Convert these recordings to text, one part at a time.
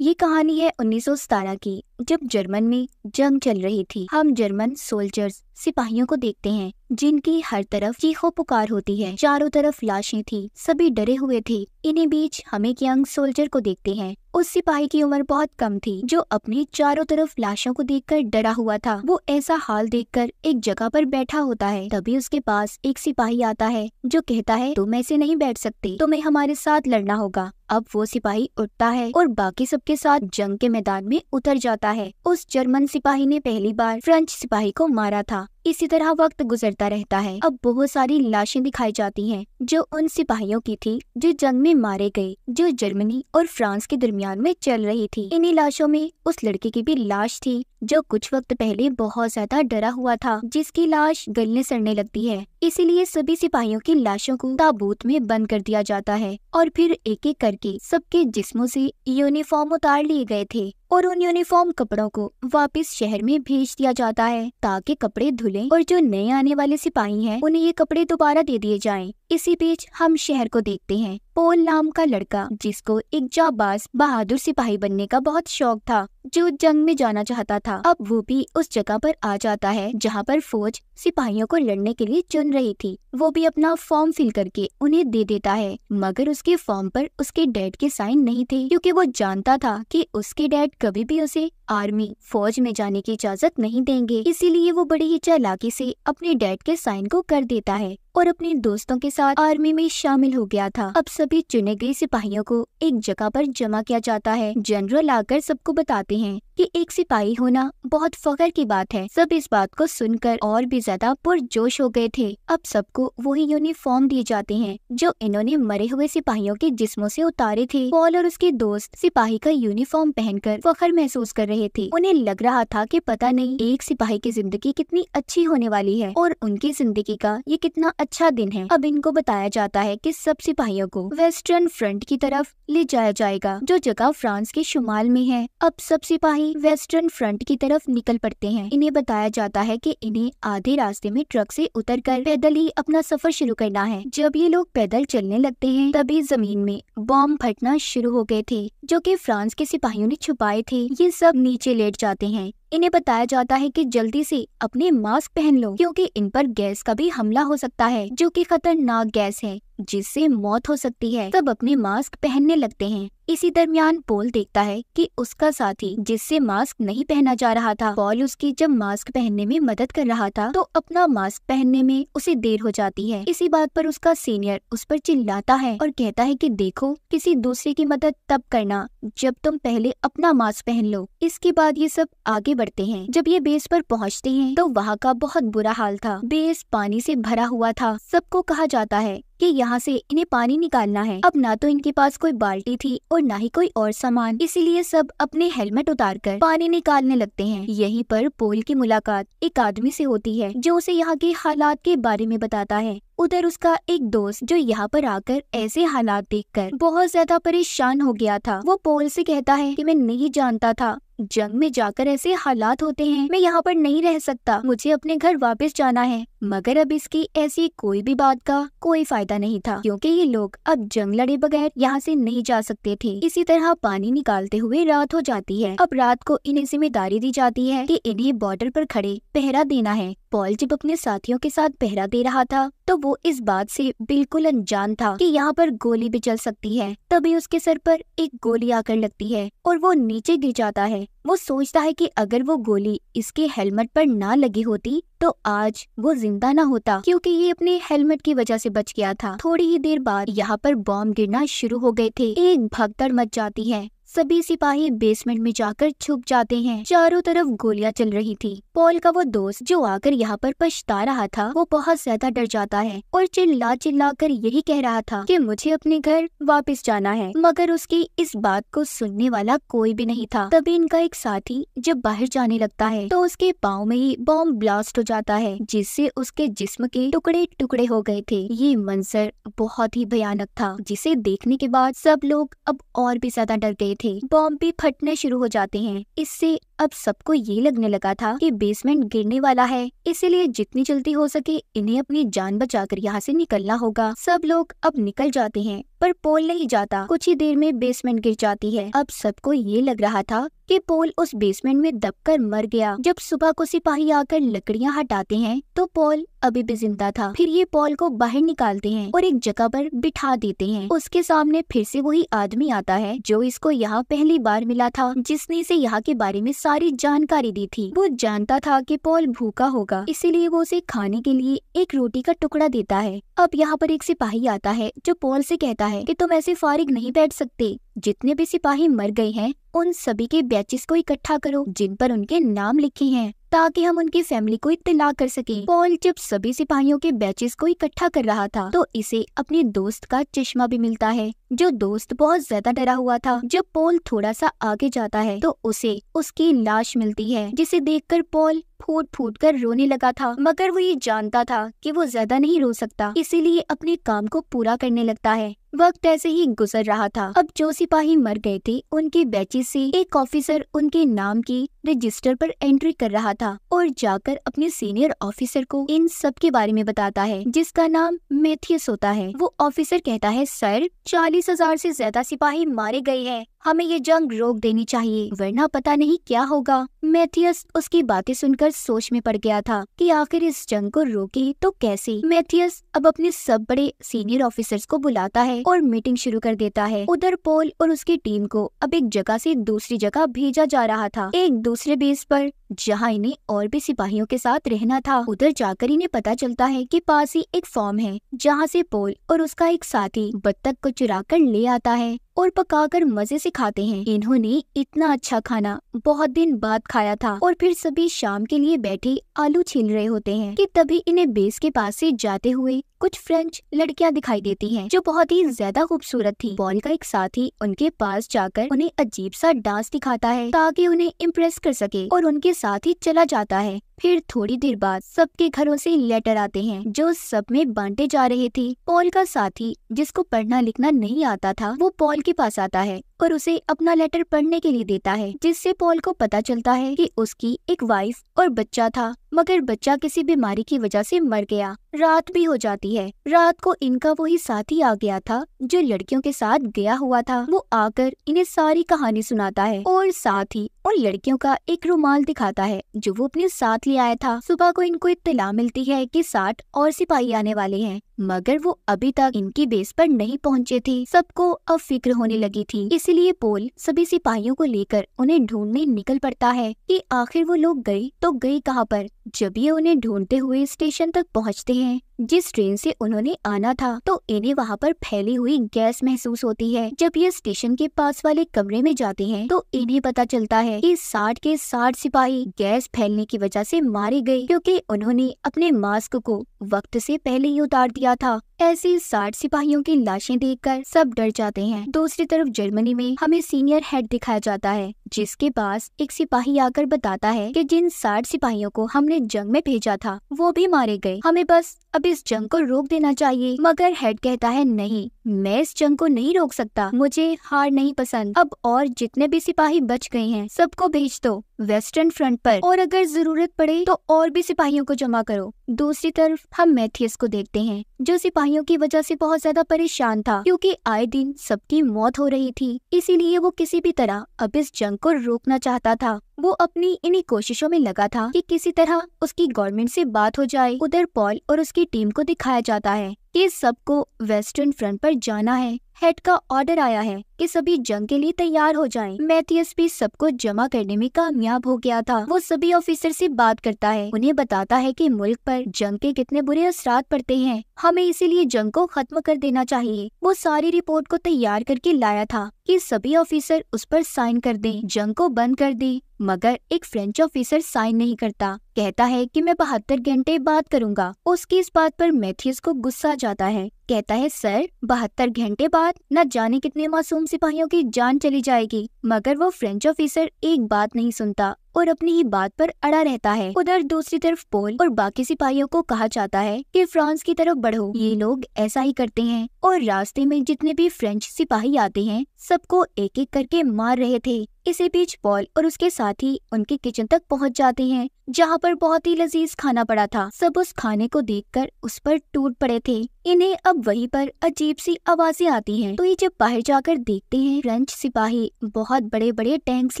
ये कहानी है 1917 की, जब जर्मन में जंग चल रही थी। हम जर्मन सोल्जर्स सिपाहियों को देखते हैं जिनकी हर तरफ चीखों पुकार होती है। चारों तरफ लाशें थी, सभी डरे हुए थे। इन्हीं बीच हम एक यंग सोल्जर को देखते हैं। उस सिपाही की उम्र बहुत कम थी जो अपनी चारों तरफ लाशों को देखकर डरा हुआ था। वो ऐसा हाल देखकर एक जगह पर बैठा होता है। तभी उसके पास एक सिपाही आता है जो कहता है, तुम ऐसे नहीं बैठ सकते, तुम्हें हमारे साथ लड़ना होगा। अब वो सिपाही उठता है और बाकी सबके साथ जंग के मैदान में उतर जाता है। उस जर्मन सिपाही ने पहली बार फ्रेंच सिपाही को मारा था। इसी तरह वक्त गुजरता रहता है। अब बहुत सारी लाशें दिखाई जाती हैं जो उन सिपाहियों की थी जो जंग में मारे गए, जो जर्मनी और फ्रांस के दरमियान में चल रही थी। इन्हीं लाशों में उस लड़के की भी लाश थी जो कुछ वक्त पहले बहुत ज्यादा डरा हुआ था, जिसकी लाश गलने सड़ने लगती है। इसीलिए सभी सिपाहियों की लाशों को ताबूत में बंद कर दिया जाता है और फिर एक एक करके सबके जिस्मों से यूनिफॉर्म उतार लिए गए थे और उन यूनिफॉर्म कपड़ों को वापस शहर में भेज दिया जाता है ताकि कपड़े धुले और जो नए आने वाले सिपाही हैं उन्हें ये कपड़े दोबारा दे दिए जाएं। इसी बीच हम शहर को देखते हैं। पोल नाम का लड़का, जिसको एक जाबाज बहादुर सिपाही बनने का बहुत शौक था, जो जंग में जाना चाहता था, अब वो भी उस जगह पर आ जाता है जहाँ पर फौज सिपाहियों को लड़ने के लिए चुन रही थी। वो भी अपना फॉर्म फिल करके उन्हें दे देता है, मगर उसके फॉर्म पर उसके डैड के साइन नहीं थे, क्योंकि वो जानता था कि उसके डैड कभी भी उसे आर्मी फौज में जाने की इजाजत नहीं देंगे। इसीलिए वो बड़ी ही चालाकी से अपने डैड के साइन को कर देता है और अपने दोस्तों के साथ आर्मी में शामिल हो गया था। अब सभी चुने गए सिपाहियों को एक जगह पर जमा किया जाता है। जनरल आकर सबको बताते हैं कि एक सिपाही होना बहुत फख्र की बात है। सब इस बात को सुनकर और भी ज्यादा पुरजोश हो गए थे। अब सबको वही यूनिफॉर्म दिए जाते हैं जो इन्होंने मरे हुए सिपाहियों के जिस्मों से उतारे थे। पॉल और उसके दोस्त सिपाही का यूनिफॉर्म पहनकर फख्र महसूस कर रहे थे। उन्हें लग रहा था कि पता नहीं एक सिपाही की जिंदगी कितनी अच्छी होने वाली है और उनकी जिंदगी का ये कितना अच्छा दिन है। अब इनको बताया जाता है कि सब सिपाहियों को वेस्टर्न फ्रंट की तरफ ले जाया जाएगा, जो जगह फ्रांस के शुमाल में है। अब सब सिपाही वेस्टर्न फ्रंट की तरफ निकल पड़ते हैं। इन्हें बताया जाता है कि इन्हें आधे रास्ते में ट्रक से उतरकर पैदल ही अपना सफर शुरू करना है। जब ये लोग पैदल चलने लगते हैं तभी जमीन में बॉम्ब फटना शुरू हो गए थे जो कि फ्रांस के सिपाहियों ने छुपाए थे। ये सब नीचे लेट जाते हैं। इन्हें बताया जाता है कि जल्दी से अपने मास्क पहन लो, क्योंकि इन पर गैस का भी हमला हो सकता है जो कि खतरनाक गैस है जिससे मौत हो सकती है। सब अपने मास्क पहनने लगते हैं। इसी दरमियान पॉल देखता है कि उसका साथी जिससे मास्क नहीं पहना जा रहा था, पॉल उसकी जब मास्क पहनने में मदद कर रहा था तो अपना मास्क पहनने में उसे देर हो जाती है। इसी बात पर उसका सीनियर उस पर चिल्लाता है और कहता है कि देखो, किसी दूसरे की मदद तब करना जब तुम पहले अपना मास्क पहन लो। इसके बाद ये सब आगे बढ़ते हैं। जब ये बेस पर पहुंचते हैं तो वहाँ का बहुत बुरा हाल था। बेस पानी से भरा हुआ था। सबको कहा जाता है कि यहाँ से इन्हें पानी निकालना है। अब ना तो इनके पास कोई बाल्टी थी और ना ही कोई और सामान, इसीलिए सब अपने हेलमेट उतारकर पानी निकालने लगते हैं। यहीं पर पॉल की मुलाकात एक आदमी से होती है जो उसे यहाँ के हालात के बारे में बताता है। उधर उसका एक दोस्त जो यहाँ पर आकर ऐसे हालात देखकर बहुत ज्यादा परेशान हो गया था, वो पॉल से कहता है कि मैं नहीं जानता था जंग में जाकर ऐसे हालात होते हैं। मैं यहाँ पर नहीं रह सकता, मुझे अपने घर वापस जाना है। मगर अब इसकी ऐसी कोई भी बात का कोई फायदा नहीं था, क्योंकि ये लोग अब जंग लड़े बगैर यहाँ से नहीं जा सकते थे। इसी तरह पानी निकालते हुए रात हो जाती है। अब रात को इन्हें जिम्मेदारी दी जाती है कि इन्हें बॉर्डर पर खड़े पहरा देना है। पॉल जब अपने साथियों के साथ पहरा दे रहा था तो वो इस बात से बिल्कुल अनजान था कि यहाँ पर गोली भी चल सकती है। तभी उसके सर पर एक गोली आकर लगती है और वो नीचे गिर जाता है। वो सोचता है कि अगर वो गोली इसके हेलमेट पर ना लगी होती तो आज वो जिंदा ना होता, क्योंकि ये अपने हेलमेट की वजह से बच गया था। थोड़ी ही देर बाद यहाँ पर बॉम्ब गिरना शुरू हो गए थे। एक भगदड़ मच जाती है। सभी सिपाही बेसमेंट में जाकर छुप जाते हैं। चारों तरफ गोलियां चल रही थी। पॉल का वो दोस्त जो आकर यहाँ पर पछता रहा था, वो बहुत ज्यादा डर जाता है और चिल्ला चिल्ला कर यही कह रहा था कि मुझे अपने घर वापस जाना है, मगर उसकी इस बात को सुनने वाला कोई भी नहीं था। तभी इनका एक साथी जब बाहर जाने लगता है तो उसके पाँव में ही बॉम्ब ब्लास्ट हो जाता है, जिससे उसके जिस्म के टुकड़े टुकड़े हो गए थे। ये मंजर बहुत ही भयानक था, जिसे देखने के बाद सब लोग अब और भी ज्यादा डर गए थे। बॉम्ब भी फटने शुरू हो जाते हैं। इससे अब सबको ये लगने लगा था कि बेसमेंट गिरने वाला है, इसीलिए जितनी जल्दी हो सके इन्हें अपनी जान बचाकर यहाँ से निकलना होगा। सब लोग अब निकल जाते हैं पर पोल नहीं जाता। कुछ ही देर में बेसमेंट गिर जाती है। अब सबको ये लग रहा था कि पोल उस बेसमेंट में दबकर मर गया। जब सुबह को सिपाही आकर लकड़ियाँ हटाते हैं तो पोल अभी भी जिंदा था। फिर ये पोल को बाहर निकालते हैं और एक जगह पर बिठा देते हैं। उसके सामने फिर से वही आदमी आता है जो इसको यहाँ पहली बार मिला था, जिसने इसे यहाँ के बारे में सारी जानकारी दी थी। वो जानता था कि पोल भूखा होगा, इसीलिए वो उसे खाने के लिए एक रोटी का टुकड़ा देता है। अब यहाँ पर एक सिपाही आता है जो पोल से कहता है कि तुम ऐसे फारिग नहीं बैठ सकते। जितने भी सिपाही मर गए हैं उन सभी के बैचेस को इकट्ठा करो जिन पर उनके नाम लिखे हैं, ताकि हम उनकी फैमिली को इत्तला कर सकें। पॉल जब सभी सिपाहियों के बैचेस को इकट्ठा कर रहा था तो इसे अपने दोस्त का चश्मा भी मिलता है, जो दोस्त बहुत ज्यादा डरा हुआ था। जब पॉल थोड़ा सा आगे जाता है तो उसे उसकी लाश मिलती है, जिसे देखकर पॉल फूट फूट कर रोने लगा था, मगर वो ये जानता था कि वो ज्यादा नहीं रो सकता, इसीलिए अपने काम को पूरा करने लगता है। वक्त ऐसे ही गुजर रहा था। अब जो सिपाही मर गए थे उनके बैचेस से एक ऑफिसर उनके नाम की रजिस्टर पर एंट्री कर रहा था और जाकर अपने सीनियर ऑफिसर को इन सब के बारे में बताता है, जिसका नाम मैथियस होता है। वो ऑफिसर कहता है, सर 40,000 से ज्यादा सिपाही मारे गए हैं, हमें ये जंग रोक देनी चाहिए वरना पता नहीं क्या होगा। मैथियस उसकी बातें सुनकर सोच में पड़ गया था कि आखिर इस जंग को रोके तो कैसे। मैथियस अब अपने सब बड़े सीनियर ऑफिसर्स को बुलाता है और मीटिंग शुरू कर देता है। उधर पॉल और उसकी टीम को अब एक जगह से दूसरी जगह भेजा जा रहा था, एक दूसरे बेस पर, जहां इन्हें और भी सिपाहियों के साथ रहना था। उधर जाकर इन्हें पता चलता है कि पास ही एक फार्म है जहां से पॉल और उसका एक साथी बत्तख को चुरा कर ले आता है और पकाकर मजे से खाते हैं। इन्होंने इतना अच्छा खाना बहुत दिन बाद खाया था और फिर सभी शाम के लिए बैठे आलू छील रहे होते हैं कि तभी इन्हें बेस के पास से जाते हुए कुछ फ्रेंच लड़कियां दिखाई देती हैं जो बहुत ही ज्यादा खूबसूरत थी। पॉल का एक साथी उनके पास जाकर उन्हें अजीब सा डांस दिखाता है ताकि उन्हें इम्प्रेस कर सके और उनके साथ ही चला जाता है। फिर थोड़ी देर बाद सबके घरों से लेटर आते हैं जो सब में बांटे जा रहे थे। पॉल का साथी जिसको पढ़ना लिखना नहीं आता था वो पॉल के पास आता है और उसे अपना लेटर पढ़ने के लिए देता है, जिससे पॉल को पता चलता है कि उसकी एक वाइफ और बच्चा था, मगर बच्चा किसी बीमारी की वजह से मर गया। रात भी हो जाती है। रात को इनका वही साथी आ गया था जो लड़कियों के साथ गया हुआ था। वो आकर इन्हें सारी कहानी सुनाता है और साथ ही उन लड़कियों का एक रुमाल दिखाता है जो वो अपने साथ ले आया था। सुबह को इनको इत्तला मिलती है कि 60 और सिपाही आने वाले हैं, मगर वो अभी तक इनकी बेस पर नहीं पहुंचे थे। सबको अब फिक्र होने लगी थी, इसलिए पॉल सभी सिपाहियों को लेकर उन्हें ढूंढने निकल पड़ता है कि आखिर वो लोग गए तो गए कहाँ पर। जब ये उन्हें ढूंढते हुए स्टेशन तक पहुँचते हैं जिस ट्रेन से उन्होंने आना था, तो इन्हें वहाँ पर फैली हुई गैस महसूस होती है। जब ये स्टेशन के पास वाले कमरे में जाते हैं तो इन्हें पता चलता है कि 60 के 60 सिपाही गैस फैलने की वजह से मारे गए, क्योंकि उन्होंने अपने मास्क को वक्त से पहले ही उतार दिया था। ऐसे 60 सिपाहियों की लाशें देखकर सब डर जाते हैं। दूसरी तरफ जर्मनी में हमें सीनियर हेड दिखाया जाता है, जिसके पास एक सिपाही आकर बताता है कि जिन 60 सिपाहियों को हमने जंग में भेजा था वो भी मारे गए, हमें बस अब इस जंग को रोक देना चाहिए। मगर हेड कहता है, नहीं, मैं इस जंग को नहीं रोक सकता, मुझे हार नहीं पसंद। अब और जितने भी सिपाही बच गए हैं सबको भेज दो वेस्टर्न फ्रंट पर, और अगर जरूरत पड़े तो और भी सिपाहियों को जमा करो। दूसरी तरफ हम मैथियस को देखते हैं जो सिपाहियों की वजह से बहुत ज्यादा परेशान था, क्योंकि आए दिन सबकी मौत हो रही थी, इसीलिए वो किसी भी तरह अब इस जंग को रोकना चाहता था। वो अपनी इन्हीं कोशिशों में लगा था कि किसी तरह उसकी गवर्नमेंट से बात हो जाए। उधर पॉल और उसकी टीम को दिखाया जाता है कि सबको वेस्टर्न फ्रंट पर जाना है। हेड का ऑर्डर आया है कि सभी जंग के लिए तैयार हो जाएं। मैथियस भी सबको जमा करने में कामयाब हो गया था। वो सभी ऑफिसर से बात करता है, उन्हें बताता है कि मुल्क पर जंग के कितने बुरे असरात पड़ते हैं, हमें इसीलिए जंग को खत्म कर देना चाहिए। वो सारी रिपोर्ट को तैयार करके लाया था कि सभी ऑफिसर उस पर साइन कर दें, जंग को बंद कर दें, मगर एक फ्रेंच ऑफिसर साइन नहीं करता, कहता है कि मैं 72 घंटे बाद करूंगा। उसकी इस बात पर मैथियस को गुस्सा जाता है, कहता है, सर 72 घंटे बाद न जाने कितने मासूम सिपाहियों की जान चली जाएगी। मगर वो फ्रेंच ऑफिसर एक बात नहीं सुनता और अपनी ही बात पर अड़ा रहता है। उधर दूसरी तरफ पोल और बाकी सिपाहियों को कहा जाता है कि फ्रांस की तरफ बढ़ो। ये लोग ऐसा ही करते हैं और रास्ते में जितने भी फ्रेंच सिपाही आते हैं सबको एक एक करके मार रहे थे। इसी बीच पॉल और उसके साथी उनके किचन तक पहुंच जाते हैं, जहां पर बहुत ही लजीज खाना पड़ा था। सब उस खाने को देखकर उस पर टूट पड़े थे। इन्हें अब वहीं पर अजीब सी आवाजें आती हैं, तो ये जब बाहर जाकर देखते हैं फ्रेंच सिपाही बहुत बड़े बड़े टैंक्स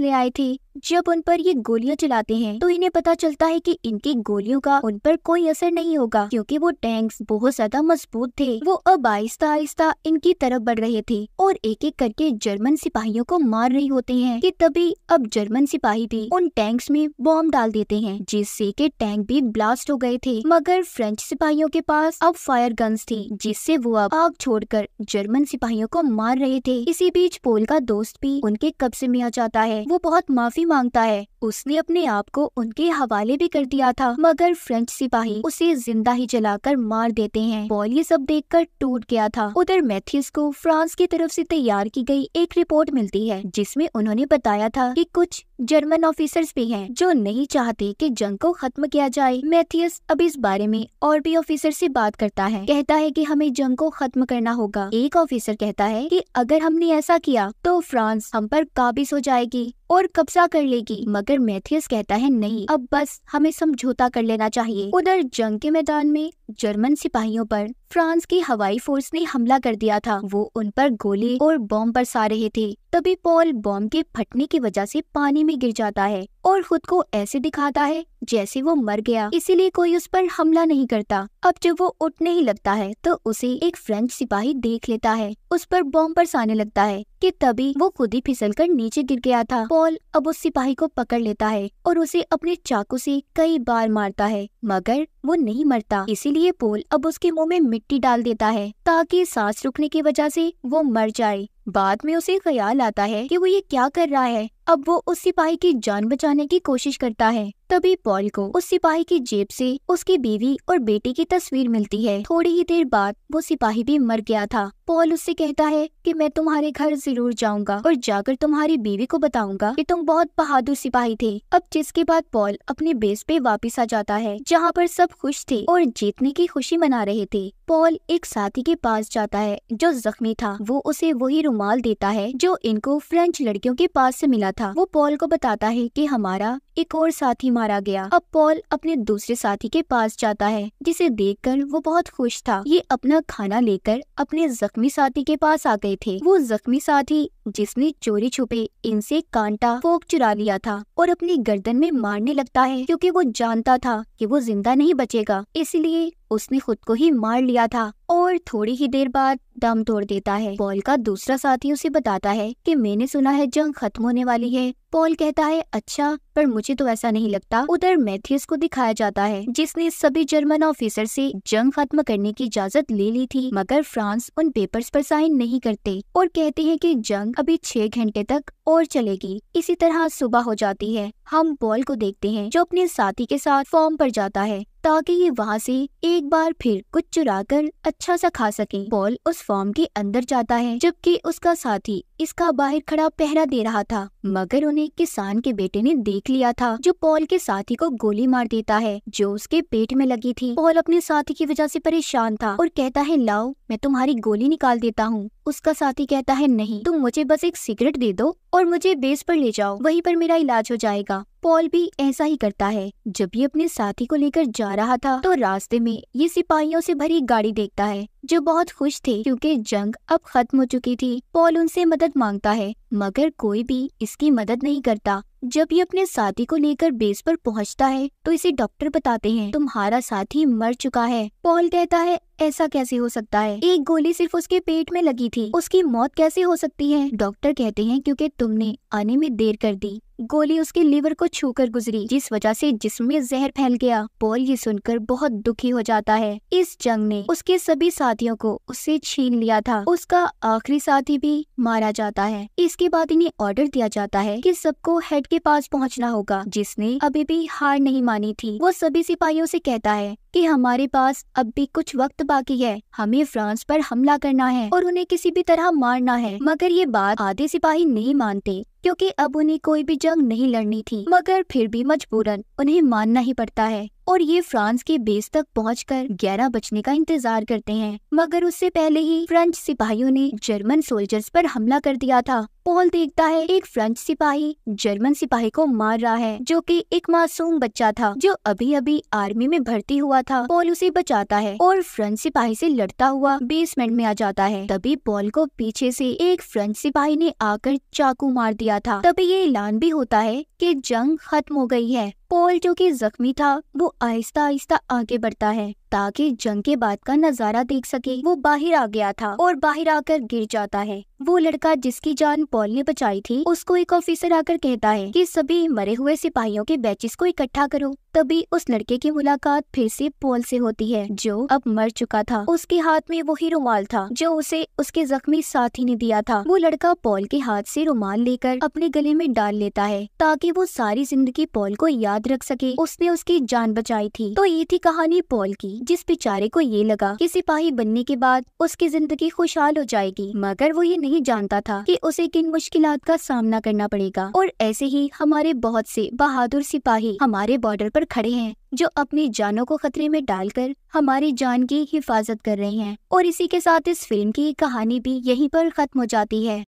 ले आए थे। जब उन पर ये गोलियां चलाते हैं तो इन्हें पता चलता है कि इनकी गोलियों का उन पर कोई असर नहीं होगा, क्योंकि वो टैंक्स बहुत ज्यादा मजबूत थे। वो अब आहिस्ता आहिस्ता इनकी तरफ बढ़ रहे थे और एक एक करके जर्मन सिपाहियों को मार रहे होते हैं कि तभी अब जर्मन सिपाही भी उन टैंक्स में बॉम्ब डाल देते हैं, जिससे कि टैंक भी ब्लास्ट हो गए थे। मगर फ्रेंच सिपाहियों के पास अब फायर गन्स थी, जिससे वो अब आग छोड़कर जर्मन सिपाहियों को मार रहे थे। इसी बीच पोल का दोस्त भी उनके कब्जे में आ जाता है। वो बहुत माफी मांगता है, उसने अपने आप को उनके हवाले भी कर दिया था, मगर फ्रेंच सिपाही उसे जिंदा ही जलाकर मार देते हैं। पॉल ये सब देखकर टूट गया था। उधर मैथ्यूस को फ्रांस की तरफ से तैयार की गई एक रिपोर्ट मिलती है, जिसमें उन्होंने बताया था कि कुछ जर्मन ऑफिसर्स भी हैं जो नहीं चाहते कि जंग को खत्म किया जाए। मैथ्यूस अब इस बारे में और भी ऑफिसर से बात करता है, कहता है कि हमें जंग को खत्म करना होगा। एक ऑफिसर कहता है कि अगर हमने ऐसा किया तो फ्रांस हम पर काबिज हो जाएगी और कब्जा कर लेगी, मगर मैथ्यूस कहता है नहीं, अब बस हमें समझौता कर लेना चाहिए। उधर जंग के मैदान में जर्मन सिपाहियों पर फ्रांस की हवाई फोर्स ने हमला कर दिया था। वो उन पर गोली और बॉम्ब बरसा रहे थे। तभी पॉल बॉम्ब के फटने की वजह से पानी में गिर जाता है और खुद को ऐसे दिखाता है जैसे वो मर गया, इसीलिए कोई उस पर हमला नहीं करता। अब जब वो उठने ही लगता है तो उसे एक फ्रेंच सिपाही देख लेता है, उस पर बॉम्ब बरसाने लगता है कि तभी वो खुद ही फिसलकर नीचे गिर गया था। पॉल अब उस सिपाही को पकड़ लेता है और उसे अपने चाकू से कई बार मारता है, मगर वो नहीं मरता। इसीलिए पॉल अब उसके मुंह में मिट्टी डाल देता है ताकि सांस रुकने की वजह से वो मर जाए। बाद में उसे ख्याल आता है कि वो ये क्या कर रहा है। अब वो उस सिपाही की जान बचाने की कोशिश करता है। तभी पॉल को उस सिपाही की जेब से उसकी बीवी और बेटी की तस्वीर मिलती है। थोड़ी ही देर बाद वो सिपाही भी मर गया था। पॉल उससे कहता है कि मैं तुम्हारे घर जरूर जाऊंगा और जाकर तुम्हारी बीवी को बताऊंगा कि तुम बहुत बहादुर सिपाही थे। अब जिसके बाद पॉल अपने बेस पे वापस आ जाता है, जहाँ पर सब खुश थे और जीतने की खुशी मना रहे थे। पॉल एक साथी के पास जाता है जो जख्मी था। वो उसे वही रुमाल देता है जो इनको फ्रेंच लड़कियों के पास से मिला था। वो पॉल को बताता है कि हमारा एक और साथी मारा गया। अब पॉल अपने दूसरे साथी के पास जाता है, जिसे देखकर वो बहुत खुश था। ये अपना खाना लेकर अपने जख्मी साथी के पास आ गए थे। वो जख्मी साथी जिसने चोरी छुपे इनसे कांटा फोक चुरा लिया था और अपनी गर्दन में मारने लगता है, क्योंकि वो जानता था कि वो जिंदा नहीं बचेगा, इसलिए उसने खुद को ही मार लिया था और थोड़ी ही देर बाद दम तोड़ देता है। पॉल का दूसरा साथी उसे बताता है कि मैंने सुना है जंग खत्म होने वाली है। पॉल कहता है अच्छा, पर मुझे तो ऐसा नहीं लगता। उधर मैथ्यूस को दिखाया जाता है, जिसने सभी जर्मन ऑफिसर से जंग खत्म करने की इजाजत ले ली थी, मगर फ्रांस उन पेपर्स पर साइन नहीं करते और कहते हैं कि जंग अभी 6 घंटे तक और चलेगी। इसी तरह सुबह हो जाती है। हम पॉल को देखते हैं जो अपने साथी के साथ फॉर्म पर जाता है ताकि ये वहाँ से एक बार फिर कुछ चुरा कर अच्छा सा खा सके। पॉल उस फॉर्म के अंदर जाता है, जबकि उसका साथी इसका बाहर खड़ा पहरा दे रहा था, मगर उन्हें किसान के बेटे ने देख लिया था, जो पॉल के साथी को गोली मार देता है जो उसके पेट में लगी थी। पॉल अपने साथी की वजह से परेशान था और कहता है लाओ मैं तुम्हारी गोली निकाल देता हूँ। उसका साथी कहता है नहीं, तुम मुझे बस एक सिगरेट दे दो और मुझे बेस पर ले जाओ, वहीं पर मेरा इलाज हो जाएगा। पॉल भी ऐसा ही करता है। जब ये अपने साथी को लेकर जा रहा था तो रास्ते में ये सिपाहियों से भरी गाड़ी देखता है जो बहुत खुश थे क्योंकि जंग अब खत्म हो चुकी थी। पॉल उनसे मदद मांगता है, मगर कोई भी इसकी मदद नहीं करता। जब ये अपने साथी को लेकर बेस पर पहुंचता है तो इसे डॉक्टर बताते हैं तुम्हारा साथी मर चुका है। पॉल कहता है ऐसा कैसे हो सकता है, एक गोली सिर्फ उसके पेट में लगी थी, उसकी मौत कैसे हो सकती है। डॉक्टर कहते हैं क्योंकि तुमने आने में देर कर दी, गोली उसके लीवर को छूकर गुजरी, जिस वजह से जिस्म में जहर फैल गया। पॉल ये सुनकर बहुत दुखी हो जाता है। इस जंग ने उसके सभी साथियों को उससे छीन लिया था। उसका आखिरी साथी भी मारा जाता है। इसके बाद इन्हें ऑर्डर दिया जाता है कि सबको हेड के के पास पहुंचना होगा, जिसने अभी भी हार नहीं मानी थी। वो सभी सिपाहियों से कहता है कि हमारे पास अब भी कुछ वक्त बाकी है, हमें फ्रांस पर हमला करना है और उन्हें किसी भी तरह मारना है। मगर ये बात आधे सिपाही नहीं मानते, क्योंकि अब उन्हें कोई भी जंग नहीं लड़नी थी। मगर फिर भी मजबूरन उन्हें मानना ही पड़ता है और ये फ्रांस के बेस तक पहुंचकर 11 बजने का इंतजार करते हैं। मगर उससे पहले ही फ्रेंच सिपाहियों ने जर्मन सोल्जर्स पर हमला कर दिया था। पॉल देखता है एक फ्रेंच सिपाही जर्मन सिपाही को मार रहा है, जो कि एक मासूम बच्चा था जो अभी अभी आर्मी में भर्ती हुआ था। पॉल उसे बचाता है और फ्रेंच सिपाही से लड़ता हुआ बेसमेंट में आ जाता है। तभी पॉल को पीछे से एक फ्रेंच सिपाही ने आकर चाकू मार दिया था। तभी ये ऐलान भी होता है कि जंग खत्म हो गई है। पॉल जो कि जख्मी था वो आहिस्ता आहिस्ता आगे बढ़ता है ताकि जंग के बाद का नजारा देख सके। वो बाहर आ गया था और बाहर आकर गिर जाता है। वो लड़का जिसकी जान पॉल ने बचाई थी, उसको एक ऑफिसर आकर कहता है कि सभी मरे हुए सिपाहियों के बैचेस को इकट्ठा करो। तभी उस लड़के की मुलाकात फिर से पॉल से होती है, जो अब मर चुका था। उसके हाथ में वही रुमाल था जो उसे उसके जख्मी साथी ने दिया था। वो लड़का पॉल के हाथ से रुमाल लेकर अपने गले में डाल लेता है ताकि वो सारी जिंदगी पॉल को याद रख सके उसने उसकी जान बचाई थी। तो ये थी कहानी पॉल की, जिस बेचारे को ये लगा कि सिपाही बनने के बाद उसकी जिंदगी खुशहाल हो जाएगी, मगर वो ये नहीं जानता था कि उसे किन मुश्किलात का सामना करना पड़ेगा। और ऐसे ही हमारे बहुत से बहादुर सिपाही हमारे बॉर्डर पर खड़े हैं, जो अपनी जानों को खतरे में डालकर हमारी जान की हिफाजत कर रहे हैं। और इसी के साथ इस फिल्म की कहानी भी यहीं पर खत्म हो जाती है।